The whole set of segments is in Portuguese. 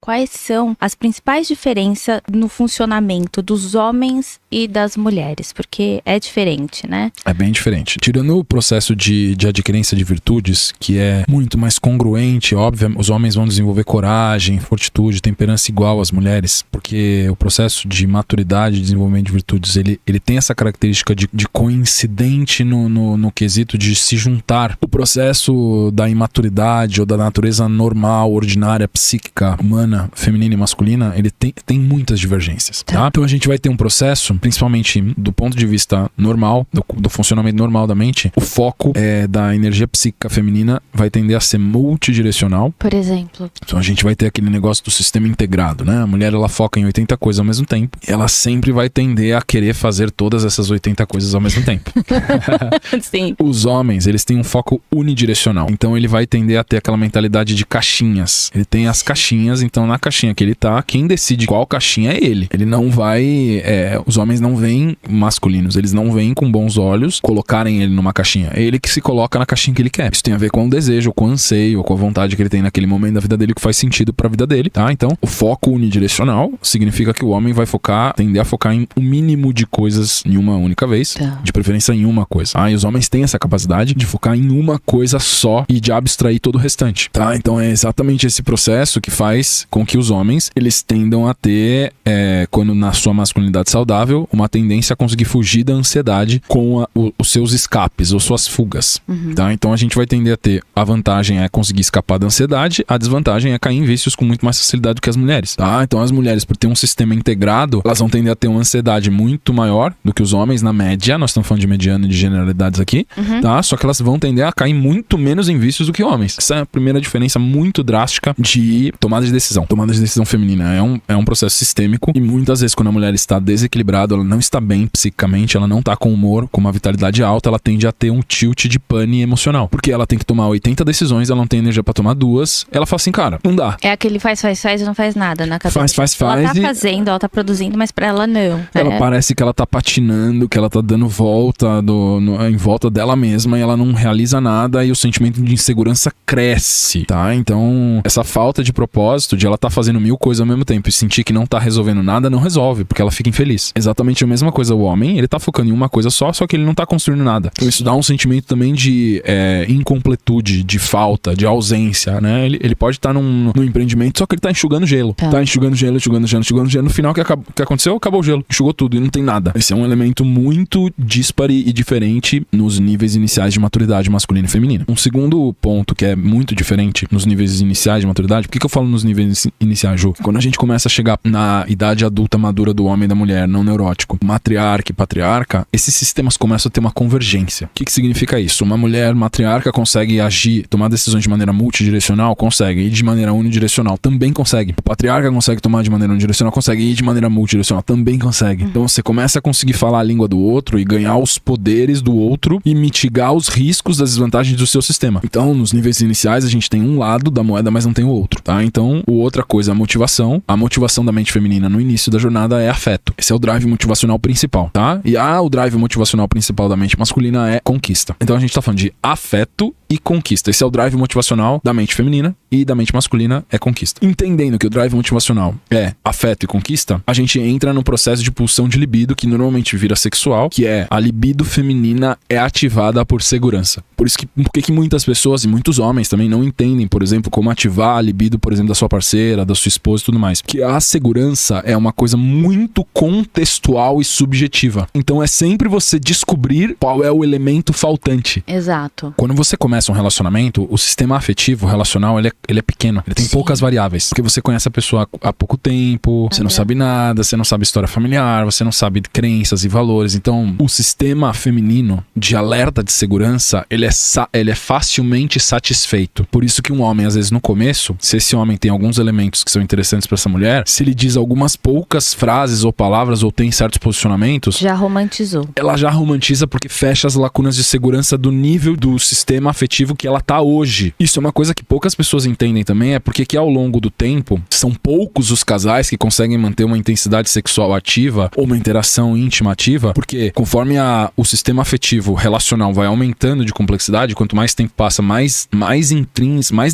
quais são as principais diferenças no funcionamento dos homens e das mulheres, porque é diferente, né? É bem diferente. Tirando o processo de adquirência de virtudes, que é muito mais congruente, óbvio, os homens vão desenvolver coragem, fortitude, temperança igual às mulheres, porque o processo de maturidade e desenvolvimento de virtudes, ele tem essa característica de coincidente no quesito de se juntar. O processo da imaturidade ou da natureza normal, ordinária, psíquica, humana, feminina e masculina, ele tem muitas divergências, tá? Então a gente vai ter um processo, principalmente do ponto de vista normal, do funcionamento normal da mente, o foco da energia psíquica feminina vai tender a ser multidirecional. Por exemplo? Então a gente vai ter aquele negócio do sistema integrado, né? A mulher, ela foca em 80 coisas ao mesmo tempo, e ela sempre vai tender a querer fazer todas essas 80 coisas ao mesmo tempo. Sim. Os homens, eles têm um foco unidirecional, então ele vai tender a ter aquela mentalidade de caixinhas. Ele tem as caixinhas, então na caixinha que ele tá, quem decide qual caixinha é ele. Ele não vai... os homens não veem masculinos, eles não veem com bons olhos colocarem ele numa caixinha. É ele que se coloca na caixinha que ele quer. Isso tem a ver com o desejo, com o anseio, com a vontade que ele tem naquele momento da vida dele, que faz sentido pra vida dele, tá? Então, o foco unidirecional significa que o homem vai tender a focar em o mínimo de coisas em uma única vez, de preferência em uma coisa. E os homens têm essa capacidade de focar em uma coisa só e de abstrair todo o restante, tá? Então é exatamente esse processo que faz com que os homens, eles tendam a ter, quando na sua masculinidade saudável, uma tendência a conseguir fugir da ansiedade com os seus escapes ou suas fugas, tá? Então a gente vai tender a ter, a vantagem é conseguir escapar da ansiedade, a desvantagem é cair em vícios com muito mais facilidade do que as mulheres, tá? Então as mulheres, por ter um sistema integrado, elas vão tender a ter uma ansiedade muito maior do que os homens na média, nós estamos falando de mediano e de generalidades aqui, tá? Só que elas vão tender a cair muito menos em vícios do que homens. Essa é a primeira diferença muito drástica de tomada de decisão. Tomada de decisão feminina é um processo sistêmico, e muitas vezes quando a mulher está desequilibrada, ela não está bem psicicamente, ela não está com humor, com uma vitalidade alta, ela tende a ter um tilt de pane emocional, porque ela tem que tomar 80 decisões, ela não tem energia pra tomar 2, ela fala assim, cara, não dá. É aquele faz e não faz nada na cabeça. Faz ela tá fazendo, ela tá produzindo, mas pra ela não. Ela parece que ela tá patinando, que ela tá dando volta em volta dela mesma, e ela não realiza nada, e o sentimento de insegurança cresce, tá? Então, essa falta de propósito, de ela tá fazendo 1000 coisas ao mesmo tempo e sentir que não tá resolvendo nada, não resolve, porque ela fica infeliz. Exatamente a mesma coisa o homem, ele tá focando em uma coisa só que ele não tá construindo nada. Então isso dá um sentimento também de incompletude, de falta, de ausência, né? Ele pode estar num empreendimento, só que ele tá enxugando gelo. Tá enxugando gelo. No final, o que aconteceu? Acabou o gelo. Enxugou tudo e não tem nada. Esse é um elemento muito dispare e diferente nos níveis iniciais de maturidade masculina e feminina. Um segundo ponto que é muito diferente nos níveis iniciais de maturidade, por que eu falo nos níveis iniciais, Ju? Quando a gente começa a chegar na idade adulta madura do homem e da mulher, não neurótico, matriarca e patriarca, esses sistemas começam a ter uma convergência. O que significa isso? Uma mulher matriarca consegue agir, tomar decisões de maneira multidirecional? Consegue. E de maneira unidirecional? Também consegue. O patriarca consegue tomar de maneira unidirecional? Consegue. E de maneira multidirecional? Também consegue. Então você começa a conseguir falar a língua do outro e ganhar os poderes do outro e mitigar os riscos das desvantagens do seu sistema. Então, nos níveis iniciais, a gente tem um lado da moeda, mas não tem o outro, tá? Então, outra coisa, a motivação. A motivação da mente feminina no início da jornada é afeto. Esse é o drive motivacional principal, tá? E o drive motivacional principal da mente masculina é conquista. Então a gente tá falando de afeto e conquista. Esse é o drive motivacional da mente feminina, e da mente masculina é conquista. Entendendo que o drive motivacional é afeto e conquista, a gente entra no processo de pulsão de libido, que normalmente vira sexual, que é a libido feminina é ativada por segurança. Por isso que muitas pessoas e muitos homens também não entendem, por exemplo, como ativar a libido, por exemplo, da sua parceira, da sua esposa e tudo mais. Porque a segurança é uma coisa muito contextual e subjetiva. Então é sempre você descobrir qual é o elemento faltante. Exato. Quando você começa um relacionamento, o sistema afetivo relacional, ele é pequeno. Ele tem poucas variáveis. Porque você conhece a pessoa há pouco tempo, você não sabe nada, você não sabe história familiar, você não sabe crenças e valores. Então, o sistema feminino de alerta de segurança, ele é facilmente satisfeito. Por isso que um homem, às vezes, no começo, se esse homem tem alguns elementos que são interessantes para essa mulher, se ele diz algumas poucas frases ou palavras ou tem certos posicionamentos... Já romantizou. Ela já romantiza porque fecha as lacunas de segurança do nível do sistema afetivo afetivo que ela tá hoje. Isso é uma coisa que poucas pessoas entendem também, é porque que ao longo do tempo, são poucos os casais que conseguem manter uma intensidade sexual ativa ou uma interação íntima ativa, porque conforme o sistema afetivo relacional vai aumentando de complexidade, quanto mais tempo passa, mais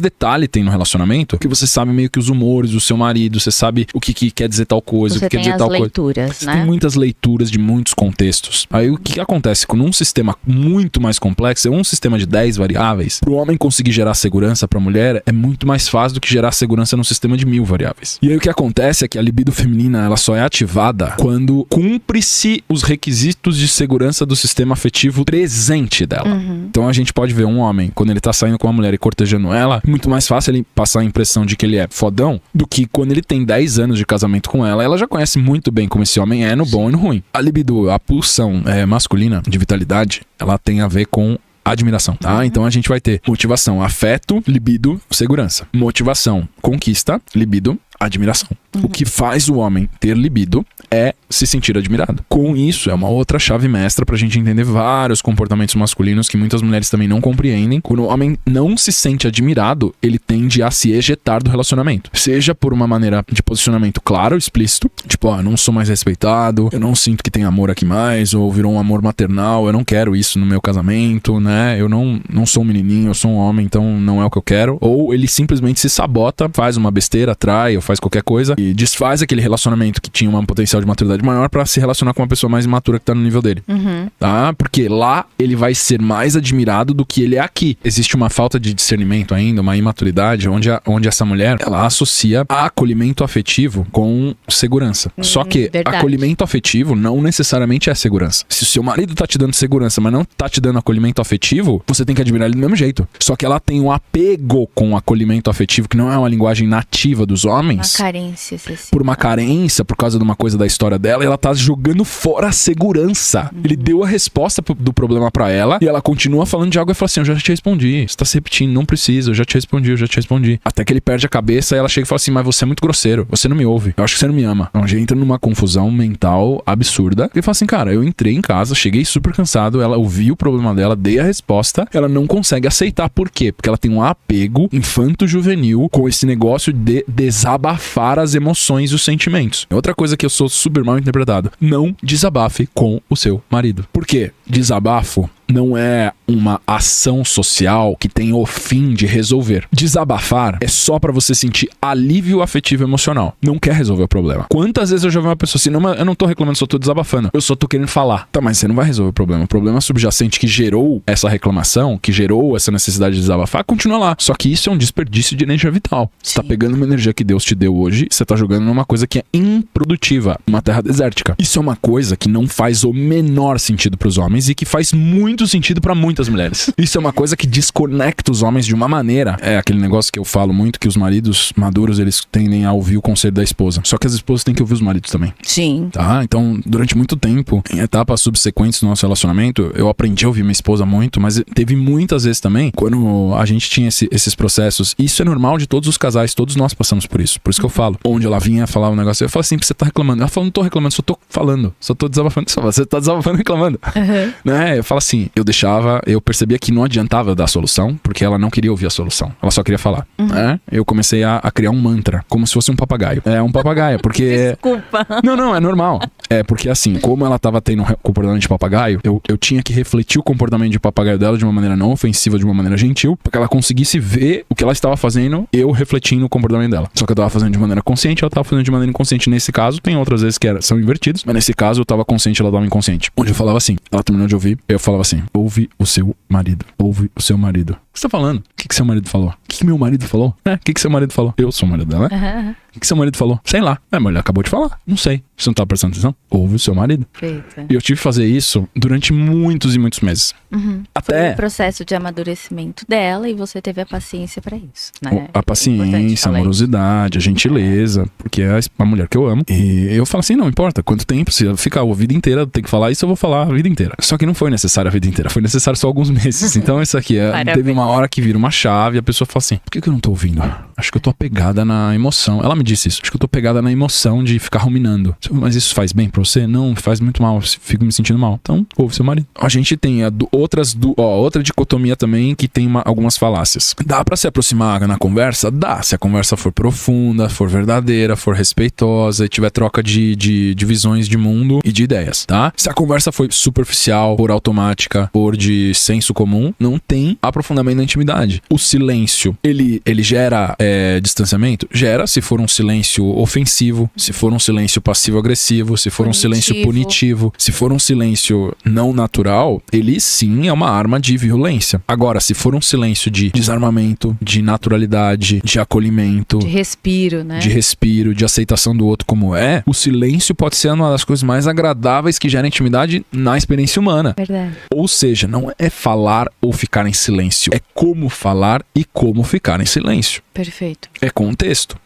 detalhe tem no relacionamento, que você sabe meio que os humores do seu marido, você sabe o que quer dizer tal coisa, o que quer dizer tal coisa. Leituras, né? Tem muitas leituras de muitos contextos. Aí o que acontece com um sistema muito mais complexo, um sistema de 10 variáveis, pro homem conseguir gerar segurança pra mulher é muito mais fácil do que gerar segurança num sistema de 1000 variáveis. E aí o que acontece é que a libido feminina, ela só é ativada quando cumpre-se os requisitos de segurança do sistema afetivo presente dela. Então a gente pode ver um homem, quando ele tá saindo com uma mulher e cortejando ela, é muito mais fácil ele passar a impressão de que ele é fodão do que quando ele tem 10 anos de casamento com ela já conhece muito bem como esse homem é no bom e no ruim. A libido, a pulsão masculina de vitalidade, ela tem a ver com admiração, tá? Então a gente vai ter motivação, afeto, libido, segurança. Motivação, conquista, libido, admiração. O que faz o homem ter libido é se sentir admirado. Com isso, é uma outra chave mestra pra gente entender vários comportamentos masculinos que muitas mulheres também não compreendem. Quando o homem não se sente admirado, ele tende a se ejetar do relacionamento. Seja por uma maneira de posicionamento claro, explícito, tipo, eu não sou mais respeitado, eu não sinto que tem amor aqui mais, ou virou um amor maternal, eu não quero isso no meu casamento, né? Eu não sou um menininho, eu sou um homem, então não é o que eu quero. Ou ele simplesmente se sabota, faz uma besteira, trai ou faz qualquer coisa e desfaz aquele relacionamento que tinha um potencial de maturidade maior pra se relacionar com uma pessoa mais imatura que tá no nível dele. Tá? Porque lá ele vai ser mais admirado do que ele é aqui. Existe uma falta de discernimento ainda, uma imaturidade, onde essa mulher, ela associa acolhimento afetivo com segurança. Só que acolhimento afetivo não necessariamente é segurança. Se o seu marido tá te dando segurança, mas não tá te dando acolhimento afetivo, você tem que admirar ele do mesmo jeito. Só que ela tem um apego com o acolhimento afetivo, que não é uma linguagem nativa dos homens. Uma carência excessiva. Por uma carência, por causa de uma coisa da história dela, e ela tá jogando fora a segurança. Ele deu a resposta do problema pra ela, e ela continua falando de algo e fala assim, eu já te respondi, você tá se repetindo, não precisa, eu já te respondi. Até que ele perde a cabeça e ela chega e fala assim, mas você é muito grosseiro, você não me ouve, eu acho que você não me ama. Então a gente entra numa confusão mental absurda, e fala assim, cara, eu entrei em casa, cheguei super cansado, ela ouviu o problema dela, dei a resposta, ela não consegue aceitar. Por quê? Porque ela tem um apego infanto-juvenil com esse negócio de desabafar as emoções e os sentimentos. Outra coisa que eu sou super mal interpretado, não desabafe com o seu marido. Por quê? Desabafo não é uma ação social que tem o fim de resolver. Desabafar é só pra você sentir alívio afetivo emocional. Não quer resolver o problema. Quantas vezes eu já vi uma pessoa assim, não, eu não tô reclamando, só tô desabafando. Eu só tô querendo falar. Tá, mas você não vai resolver o problema. O problema subjacente que gerou essa reclamação, que gerou essa necessidade de desabafar, continua lá. Só que isso é um desperdício de energia vital. Você tá pegando uma energia que Deus te deu hoje, você tá jogando numa coisa que é improdutiva, uma terra desértica. Isso é uma coisa que não faz o menor sentido pros homens e que faz muito sentido pra muitas mulheres. Isso é uma coisa que desconecta os homens de uma maneira. É aquele negócio que eu falo muito, que os maridos maduros, eles tendem a ouvir o conselho da esposa. Só que as esposas têm que ouvir os maridos também. Sim. Tá? Então, durante muito tempo, em etapas subsequentes do nosso relacionamento, eu aprendi a ouvir minha esposa muito, mas teve muitas vezes também, quando a gente tinha esses processos. Isso é normal de todos os casais, todos nós passamos por isso. Por isso que eu falo. Onde ela vinha falar um negócio, eu falo assim, você tá reclamando. Ela fala, não tô reclamando, só tô falando. Só tô desabafando. Você tá desabafando e reclamando. Né? Eu falo assim, eu percebia que não adiantava eu dar a solução, porque ela não queria ouvir a solução. Ela só queria falar. Né? Eu comecei a criar um mantra, como se fosse um papagaio. É um papagaio, porque... Desculpa. Não, é normal. É porque assim, como ela tava tendo um comportamento de papagaio, eu tinha que refletir o comportamento de papagaio dela de uma maneira não ofensiva, de uma maneira gentil, para que ela conseguisse ver o que ela estava fazendo, eu refletindo o comportamento dela. Só que eu tava fazendo de maneira consciente, ela tava fazendo de maneira inconsciente. Nesse caso, tem outras vezes que são invertidos, mas nesse caso eu tava consciente, ela tava inconsciente. Onde eu falava assim, ela terminou de ouvir, eu falava assim, ouve o seu marido, ouve o seu marido. O que você tá falando? O que seu marido falou? O que meu marido falou? O que seu marido falou? Eu sou o marido dela, né? O que seu marido falou? Sei lá. Mas ele acabou de falar. Não sei. Você não tá prestando atenção? Ouve o seu marido. Perfeito. E eu tive que fazer isso durante muitos e muitos meses. Até... Foi um processo de amadurecimento dela e você teve a paciência pra isso, né? A paciência, a amorosidade, a gentileza, porque é a mulher que eu amo. E eu falo assim, não importa quanto tempo, se eu ficar a vida inteira, tem que falar isso, eu vou falar a vida inteira. Só que não foi necessário a vida inteira, foi necessário só alguns meses. Então isso aqui teve uma hora que vira uma chave, a pessoa fala assim, por que eu não tô ouvindo? Acho que eu tô apegada na emoção. Ela me disse isso. Acho que eu tô pegada na emoção de ficar ruminando. Mas isso faz bem pra você? Não, faz muito mal. Fico me sentindo mal. Então, ouve seu marido. A gente tem outra dicotomia também que tem algumas falácias. Dá pra se aproximar na conversa? Dá. Se a conversa for profunda, for verdadeira, for respeitosa e tiver troca de visões de mundo e de ideias, tá? Se a conversa foi superficial, for automática, for de senso comum, não tem aprofundamento na intimidade. O silêncio, ele gera distanciamento? Gera, se for um silêncio ofensivo, se for um silêncio passivo-agressivo, se for um silêncio punitivo, se for um silêncio não natural, ele sim é uma arma de violência. Agora, se for um silêncio de desarmamento, de naturalidade, de acolhimento, de respiro, né? De respiro, de aceitação do outro como é, o silêncio pode ser uma das coisas mais agradáveis que gera intimidade na experiência humana. Verdade. Ou seja, não é falar ou ficar em silêncio, é como falar e como ficar em silêncio. Perfeito. É contexto,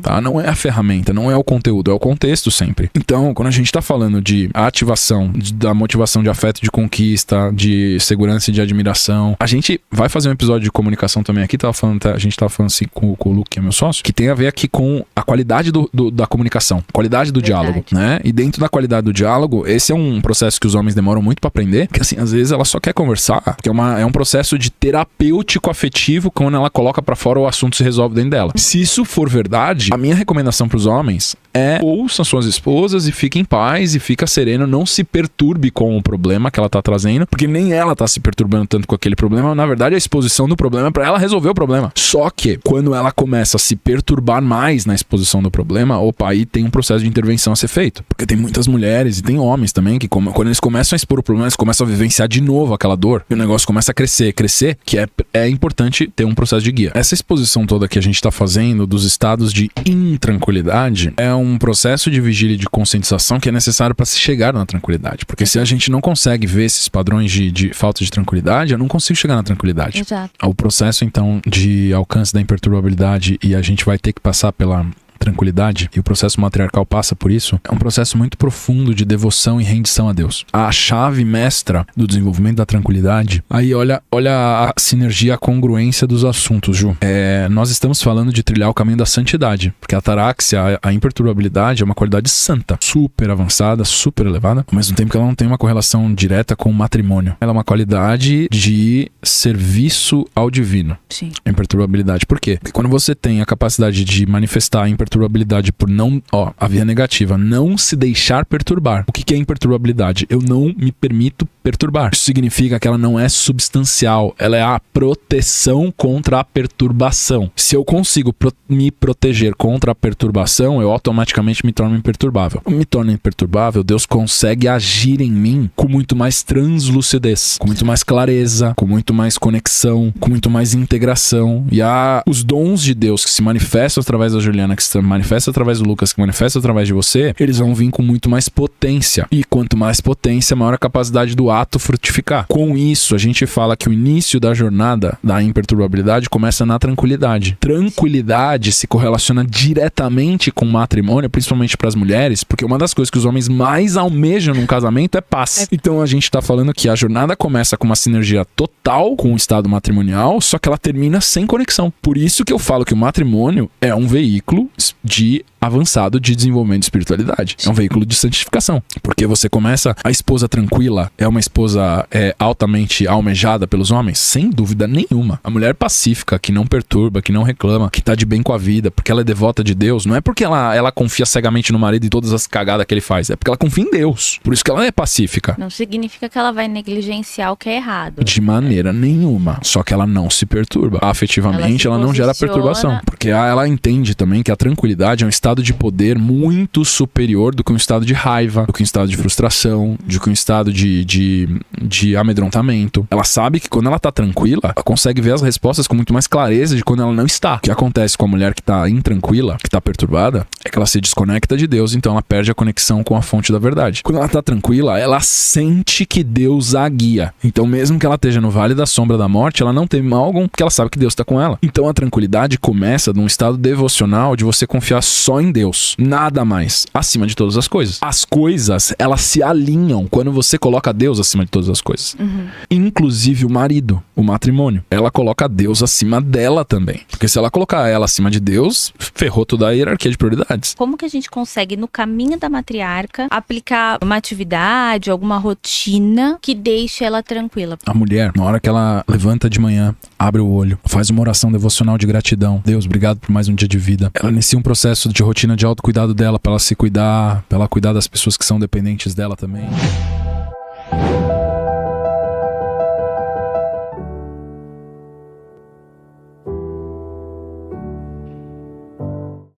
tá? Não é a ferramenta, não é o conteúdo, é o contexto sempre. Então, quando a gente tá falando de ativação, da motivação de afeto, de conquista, de segurança e de admiração, a gente vai fazer um episódio de comunicação também aqui, a gente tava falando assim com o Luke, que é meu sócio, que tem a ver aqui com a qualidade da comunicação, qualidade do diálogo, né? E dentro da qualidade do diálogo, esse é um processo que os homens demoram muito pra aprender, porque assim, às vezes ela só quer conversar, porque é um processo de terapêutico afetivo, quando ela coloca pra fora o assunto se resolve dentro dela. Se isso for verdade, a minha recomendação pros homens é ouçam suas esposas e fique em paz e fica sereno, não se perturbe com o problema que ela tá trazendo, porque nem ela tá se perturbando tanto com aquele problema, na verdade a exposição do problema é pra ela resolver o problema. Só que, quando ela começa a se perturbar mais na exposição do problema, aí tem um processo de intervenção a ser feito. Porque tem muitas mulheres e tem homens também que quando eles começam a expor o problema, eles começam a vivenciar de novo aquela dor, e o negócio começa a crescer, que é importante ter um processo de guia. Essa exposição toda que a gente tá fazendo dos estados de intranquilidade é um processo de vigília e de conscientização que é necessário para se chegar na tranquilidade. Porque se a gente não consegue ver esses padrões de falta de tranquilidade, eu não consigo chegar na tranquilidade. Exato. O processo, então, de alcance da imperturbabilidade, e a gente vai ter que passar pela tranquilidade, e o processo matriarcal passa por isso, é um processo muito profundo de devoção e rendição a Deus. A chave mestra do desenvolvimento da tranquilidade, aí olha a sinergia, a congruência dos assuntos, Ju. Nós estamos falando de trilhar o caminho da santidade, porque a ataráxia, a imperturbabilidade é uma qualidade santa, super avançada, super elevada, ao mesmo tempo que ela não tem uma correlação direta com o matrimônio. Ela é uma qualidade de serviço ao divino. Sim. A imperturbabilidade. Por quê? Porque quando você tem a capacidade de manifestar a imperturbabilidade por não, a via negativa, não se deixar perturbar. O que é imperturbabilidade? Eu não me permito perturbar. Isso significa que ela não é substancial, ela é a proteção contra a perturbação. Se eu consigo me proteger contra a perturbação, eu automaticamente me torno imperturbável. Eu me torno imperturbável, Deus consegue agir em mim com muito mais translucidez, com muito mais clareza, com muito mais conexão, com muito mais integração. E os dons de Deus que se manifestam através da Juliana, que se manifestam através do Lucas, que manifestam através de você, eles vão vir com muito mais potência. E quanto mais potência, maior a capacidade do ato frutificar. Com isso, a gente fala que o início da jornada da imperturbabilidade começa na tranquilidade. Tranquilidade se correlaciona diretamente com o matrimônio, principalmente para as mulheres, porque uma das coisas que os homens mais almejam num casamento é paz. Então a gente tá falando que a jornada começa com uma sinergia total com o estado matrimonial, só que ela termina sem conexão. Por isso que eu falo que o matrimônio é um veículo de avançado de desenvolvimento de espiritualidade. É um veículo de santificação. Porque você começa, a esposa tranquila é uma esposa altamente almejada pelos homens? Sem dúvida nenhuma. A mulher pacífica, que não perturba, que não reclama, que tá de bem com a vida, porque ela é devota de Deus, não é porque ela confia cegamente no marido e todas as cagadas que ele faz, é porque ela confia em Deus. Por isso que ela é pacífica. Não significa que ela vai negligenciar o que é errado. De maneira nenhuma. Só que ela não se perturba. Afetivamente, ela não gera perturbação. Porque ela entende também que a tranquilidade é um estado de poder muito superior do que um estado de raiva, do que um estado de frustração, do que um estado de amedrontamento. Ela sabe que quando ela tá tranquila, ela consegue ver as respostas com muito mais clareza de quando ela não está. O que acontece com a mulher que tá intranquila, que tá perturbada, é que ela se desconecta de Deus, então ela perde a conexão com a fonte da verdade. Quando ela tá tranquila, ela sente que Deus a guia. Então mesmo que ela esteja no vale da sombra da morte, ela não teme mal algum, porque ela sabe que Deus tá com ela. Então a tranquilidade começa num estado devocional de você confiar só em Deus. Nada mais. Acima de todas as coisas. As coisas, elas se alinham quando você coloca Deus acima de todas as coisas. Inclusive o marido, o matrimônio. Ela coloca Deus acima dela também. Porque se ela colocar ela acima de Deus, ferrou toda a hierarquia de prioridades. Como que a gente consegue, no caminho da matriarca, aplicar uma atividade, alguma rotina que deixe ela tranquila? A mulher, na hora que ela levanta de manhã, abre o olho, faz uma oração devocional de gratidão. Deus, obrigado por mais um dia de vida. Ela inicia um processo de rotina de autocuidado dela, pra ela se cuidar, pra ela cuidar das pessoas que são dependentes dela também.